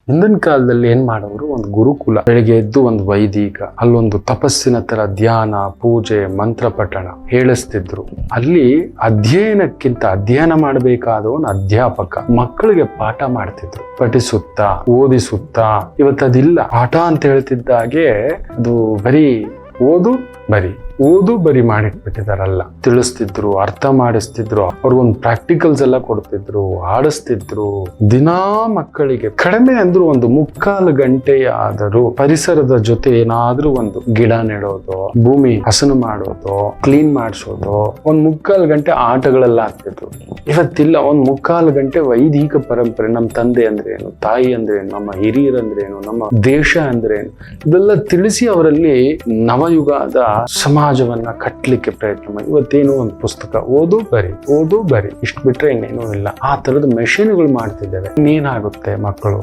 ಹಿಂದಿನ ಕಾಲದಲ್ಲಿ ಏನ್ ಮಾಡೋರು, ಒಂದು ಗುರುಕುಲ, ಬೆಳಿಗ್ಗೆ ಎದ್ದು ಒಂದು ವೈದಿಕ, ಅಲ್ಲೊಂದು ತಪಸ್ಸಿನ ತರ ಧ್ಯಾನ, ಪೂಜೆ, ಮಂತ್ರ ಪಠಣ ಹೇಳಿಸ್ತಿದ್ರು. ಅಲ್ಲಿ ಅಧ್ಯಯನ ಮಾಡಬೇಕಾದವನು ಅಧ್ಯಾಪಕ ಅಧ್ಯಾಪಕ ಮಕ್ಕಳಿಗೆ ಪಾಠ ಮಾಡ್ತಿದ್ರು, ಪಠಿಸುತ್ತಾ ಓದಿಸುತ್ತಾ. ಇವತ್ತದಿಲ್ಲ. ಪಾಠ ಅಂತ ಹೇಳ್ತಿದ್ದಾಗೆ ಅದು ಬರೀ ಓದು ಬರಿ ಮಾಡಿಟ್ಬಿಟ್ಟಿದಾರಲ್ಲ. ತಿಳಿಸ್ತಿದ್ರು, ಅರ್ಥ ಮಾಡಿಸ್ತಿದ್ರು, ಅವ್ರಿಗೊಂದು ಪ್ರಾಕ್ಟಿಕಲ್ಸ್ ಎಲ್ಲ ಕೊಡ್ತಿದ್ರು, ಆಡಿಸ್ತಿದ್ರು. ದಿನಾ ಮಕ್ಕಳಿಗೆ ಕಡಿಮೆ ಅಂದ್ರೂ ಒಂದು 3/4 ಗಂಟೆಯಾದರೂ ಪರಿಸರದ ಜೊತೆ ಏನಾದ್ರೂ ಒಂದು ಗಿಡ ನೆಡೋದು, ಭೂಮಿ ಹಸನು ಮಾಡೋದು, ಕ್ಲೀನ್ ಮಾಡಿಸೋದು, ಒಂದು 3/4 ಗಂಟೆ ಆಟಗಳೆಲ್ಲ ಆಗ್ತಿದ್ರು. ಇವತ್ತಿಲ್ಲ. ಒಂದು 3/4 ಗಂಟೆ ವೈದಿಕ ಪರಂಪರೆ, ನಮ್ಮ ತಂದೆ ಅಂದ್ರೆ ಏನು, ತಾಯಿ ಅಂದ್ರೆ ಏನು, ನಮ್ಮ ಹಿರಿಯರಂದ್ರೆ ಏನು, ನಮ್ಮ ದೇಶ ಅಂದ್ರೆ ಏನು, ಇದೆಲ್ಲ ತಿಳಿಸಿ ಅವರಲ್ಲಿ ನವಯುಗದ ಸಮಾಜವನ್ನ ಕಟ್ಟಲಿಕ್ಕೆ ಪ್ರಯತ್ನ ಮಾಡಿ. ಇವತ್ತೇನು ಒಂದು ಪುಸ್ತಕ ಓದು ಬರಿ ಇಷ್ಟು ಬಿಟ್ರೆ ಇನ್ನೇನೂ ಇಲ್ಲ. ಆ ತರದ ಮೆಷಿನ್ಗಳು ಮಾಡ್ತಿದ್ದೇವೆ. ಇನ್ನೇನಾಗುತ್ತೆ ಮಕ್ಕಳು?